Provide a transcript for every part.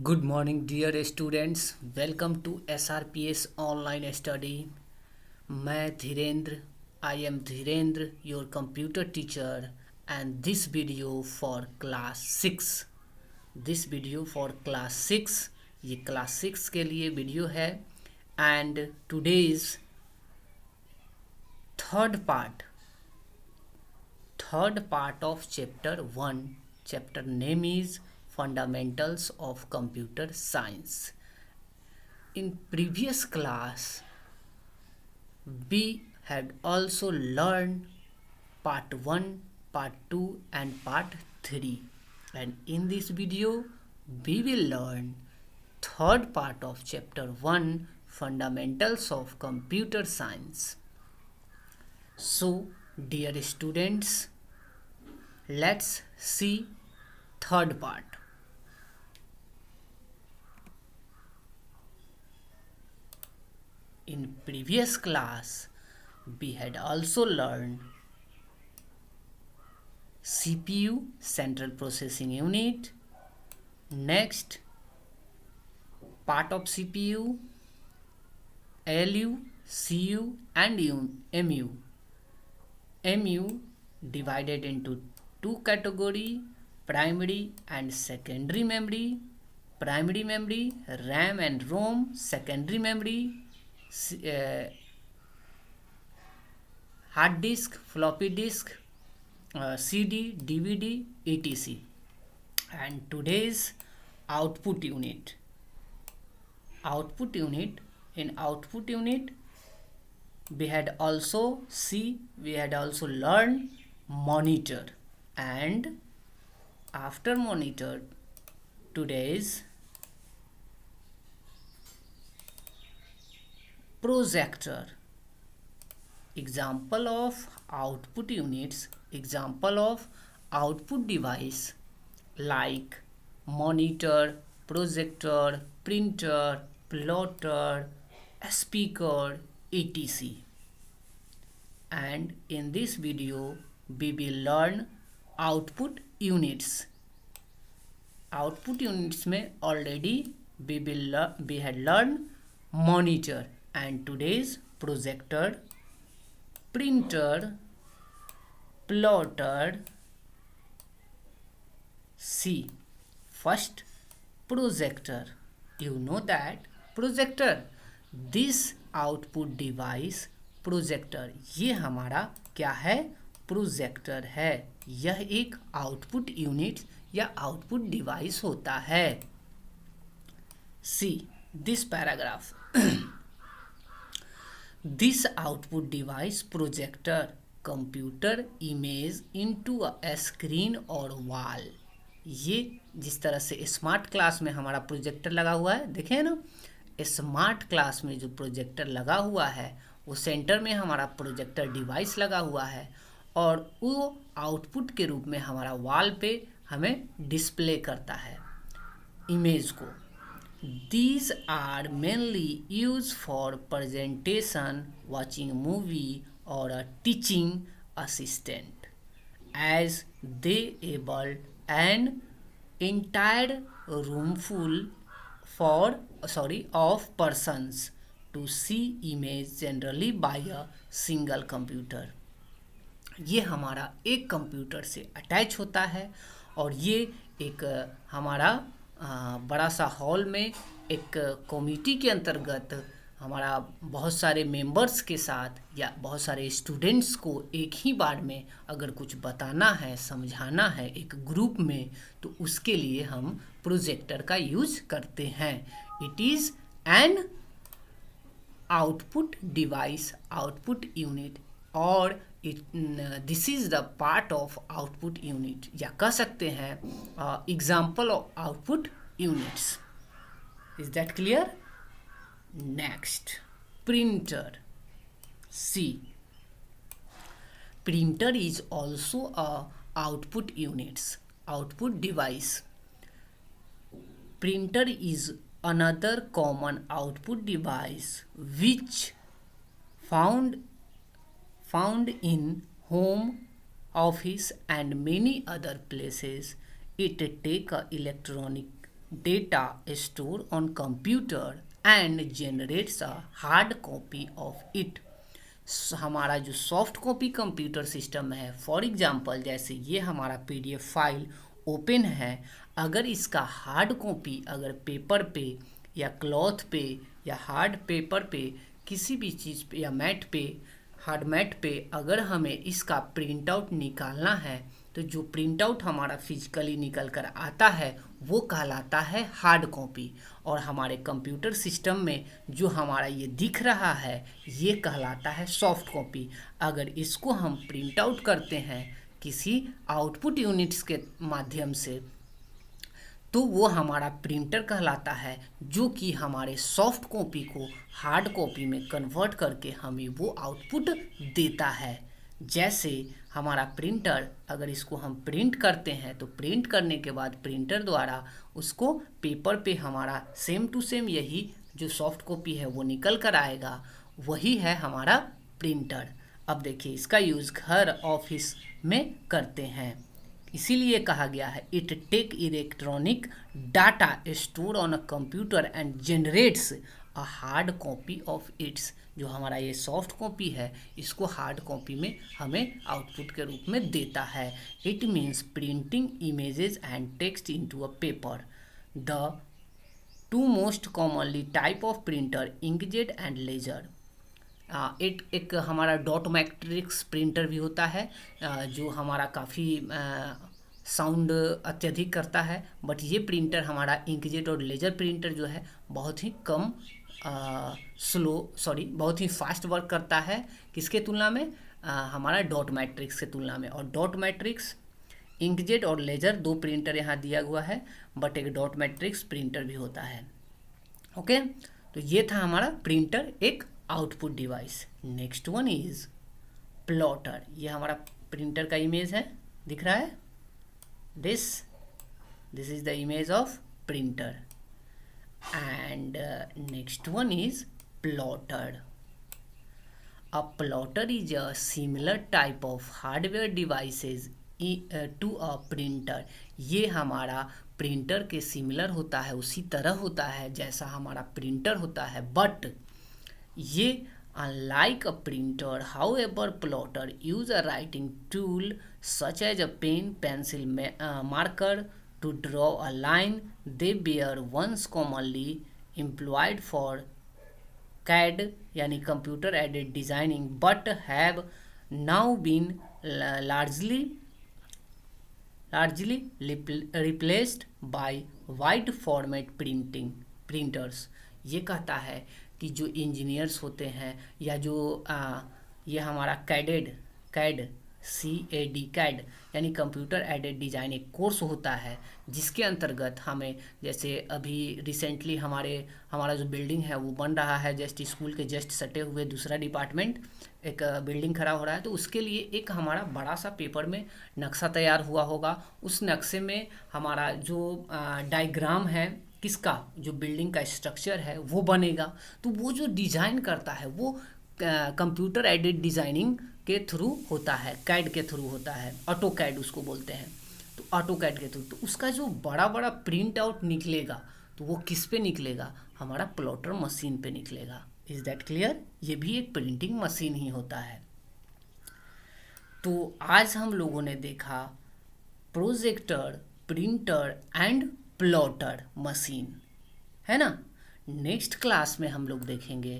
Good morning, dear students. Welcome to SRPS online study. मैं Dhirendra I am Dhirendra, your computer teacher, and this video for class 6. This video for class 6. ये class 6 के लिए video है and today's third part of chapter 1. Chapter name is Fundamentals of Computer Science. In previous class, we had also learned part 1, part 2 and part 3. And in this video, we will learn third part of chapter 1, Fundamentals of Computer Science. So, dear students, let's see third part. In previous class, we had also learned CPU, Central Processing Unit. Next, part of CPU, ALU, CU and MU. MU divided into two categories, primary and secondary memory. Primary memory, RAM and ROM. Secondary memory, hard disk, floppy disk, CD, DVD, etc. And today's output unit. In output unit, we had also learned monitor, and after monitor, today's projector. Example of output units, example of output device like monitor, projector, printer, plotter, speaker, etc. And in this video, we will learn output units. Output units में already we had learned monitor, and today's projector, printer, plotter. See, first projector. You know that projector, this output device projector, ये हमारा क्या है? Projector है. यह एक output unit या output device होता है. See this paragraph. This output device projector computer image into a screen or wall. ये जिस तरह से स्मार्ट क्लास में हमारा प्रोजेक्टर लगा हुआ है, देखें ना, स्मार्ट क्लास में जो प्रोजेक्टर लगा हुआ है वो सेंटर में हमारा प्रोजेक्टर डिवाइस लगा हुआ है और वो आउटपुट के रूप में हमारा वॉल पे हमें डिस्प्ले करता है इमेज को. These are mainly used for presentation, watching movie or a teaching assistant, as they able an entire room full of persons to see image generally by a single computer. ये हमारा एक computer से attach होता है और ये एक हमारा बड़ा सा हॉल में एक कमिटी के अंतर्गत हमारा बहुत सारे मेंबर्स के साथ या बहुत सारे स्टूडेंट्स को एक ही बार में अगर कुछ बताना है, समझाना है एक ग्रुप में, तो उसके लिए हम प्रोजेक्टर का यूज करते हैं. It is an output device, output unit, और this is the part of output unit, या कह सकते हैं example of output units. Is that clear? Next, printer. See, printer is also a output units, output device. Printer is another common output device which found in home, office and many other places. It take a electronic data stored on computer and generates a hard copy of it. हमारा जो soft copy computer system है, for example जैसे ये हमारा PDF file open है, अगर इसका hard copy अगर पेपर पे या क्लॉथ पे या हार्ड पेपर पे किसी भी चीज़ पे या मैट पे हार्ड मैट पे अगर हमें इसका प्रिंट आउट निकालना है, तो जो प्रिंट आउट हमारा फिजिकली निकल कर आता है वो कहलाता है हार्ड कॉपी, और हमारे कंप्यूटर सिस्टम में जो हमारा ये दिख रहा है ये कहलाता है सॉफ्ट कॉपी। अगर इसको हम प्रिंट आउट करते हैं किसी आउटपुट यूनिट्स के माध्यम से, तो वो हमारा प्रिंटर कहलाता है, जो कि हमारे सॉफ्ट कॉपी को हार्ड कॉपी में कन्वर्ट करके हमें वो आउटपुट देता है। जैसे हमारा प्रिंटर, अगर इसको हम प्रिंट करते हैं तो प्रिंट करने के बाद प्रिंटर द्वारा उसको पेपर पे हमारा सेम टू सेम यही जो सॉफ्ट कॉपी है वो निकल कर आएगा, वही है हमारा प्रिंटर। अब देखिए इसका यूज़ घर ऑफिस में करते हैं, इसीलिए कहा गया है it take electronic data store on a computer and generates a hard copy of its. जो हमारा ये सॉफ्ट कॉपी है इसको हार्ड कॉपी में हमें आउटपुट के रूप में देता है। It means printing images and text into a paper. The two most commonly type of printer inkjet and laser. एक हमारा डॉट मैट्रिक्स प्रिंटर भी होता है, जो हमारा काफ़ी साउंड अत्यधिक करता है, बट ये प्रिंटर हमारा इंकजेट और लेजर प्रिंटर जो है बहुत ही कम बहुत ही फास्ट वर्क करता है। किसके तुलना में? हमारा डॉट मैट्रिक्स के तुलना में। और डॉट मैट्रिक्स, इंकजेट और लेजर दो प्रिंटर यहाँ दिया हुआ है, बट एक डॉट मैट्रिक्स प्रिंटर भी होता है। ओके, तो ये था हमारा प्रिंटर, एक output device. Next one is plotter. ये हमारा प्रिंटर का इमेज है, दिख रहा है? This is the image of printer. And next one is plotter. A plotter is a similar type of hardware devices to a printer। ये हमारा printer के सिमिलर होता है, उसी तरह होता है जैसा हमारा प्रिंटर होता है, बट ये unlike a printer, however, plotter use a writing tool such as a pen, pencil, marker to draw a line. They were once commonly employed for CAD यानी computer aided designing, but have now been largely replaced by wide format printers। ये कहता है कि जो engineers होते हैं या जो ये हमारा कैड CAD यानी कंप्यूटर एडेड डिज़ाइन एक कोर्स होता है, जिसके अंतर्गत हमें, जैसे अभी रिसेंटली हमारा जो बिल्डिंग है वो बन रहा है, जस्ट स्कूल के जस्ट सटे हुए दूसरा डिपार्टमेंट एक बिल्डिंग खड़ा हो रहा है, तो उसके लिए एक हमारा बड़ा सा पेपर में नक्शा तैयार हुआ होगा। उस नक्शे में हमारा जो डायग्राम है किसका, जो बिल्डिंग का स्ट्रक्चर है वो बनेगा। तो वो जो डिज़ाइन करता है वो कंप्यूटर एडेड डिज़ाइनिंग के थ्रू होता है, कैड के थ्रू होता है, ऑटो कैड उसको बोलते हैं। तो ऑटो कैड के थ्रू तो उसका जो बड़ा बड़ा प्रिंट आउट निकलेगा तो वो किस पे निकलेगा? हमारा प्लॉटर मशीन पे निकलेगा। Is that clear? ये भी एक प्रिंटिंग मशीन ही होता है। तो आज हम लोगों ने देखा projector, printer and plotter machine, है ना। नेक्स्ट क्लास में हम लोग देखेंगे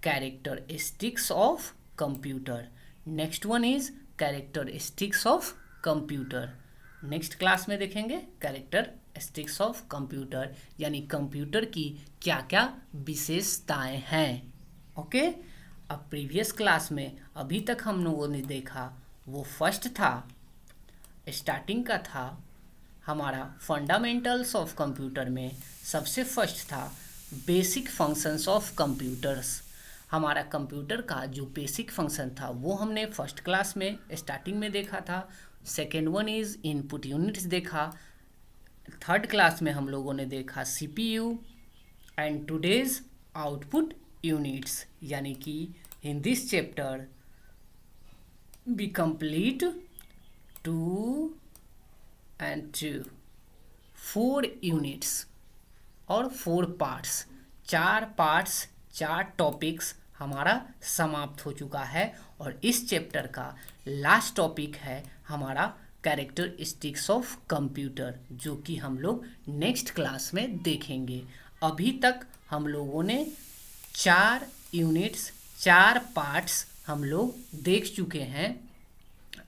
characteristics of computer. Next one is characteristics of computer. Next class में देखेंगे कैरेक्टरिस्टिक्स ऑफ कंप्यूटर, यानी कंप्यूटर की क्या क्या विशेषताएं हैं। ओके, अब प्रीवियस क्लास में अभी तक हम लोगों ने देखा वो फर्स्ट था, स्टार्टिंग का था हमारा फंडामेंटल्स ऑफ कंप्यूटर में सबसे फर्स्ट था बेसिक फंक्शंस ऑफ कंप्यूटर्स। हमारा कंप्यूटर का जो बेसिक फंक्शन था वो हमने फर्स्ट क्लास में स्टार्टिंग में देखा था। Second one is input units देखा। थर्ड क्लास में हम लोगों ने देखा CPU and today's output units, यानी कि in this chapter be complete 2 and 2 4 units और 4 पार्ट्स, 4 पार्ट्स 4 टॉपिक्स हमारा समाप्त हो चुका है। और इस चैप्टर का लास्ट टॉपिक है हमारा कैरेक्टरिस्टिक्स ऑफ कंप्यूटर, जो कि हम लोग नेक्स्ट क्लास में देखेंगे। अभी तक हम लोगों ने 4 यूनिट्स 4 पार्ट्स हम लोग देख चुके हैं,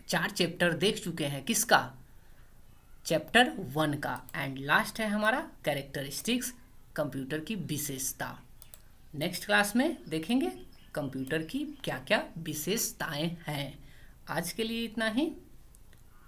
4 चैप्टर देख चुके हैं। किसका? चैप्टर 1 का। एंड लास्ट है हमारा कैरेक्टरिस्टिक्स, कंप्यूटर की विशेषता। नेक्स्ट क्लास में देखेंगे कंप्यूटर की क्या क्या विशेषताएं हैं। आज के लिए इतना ही।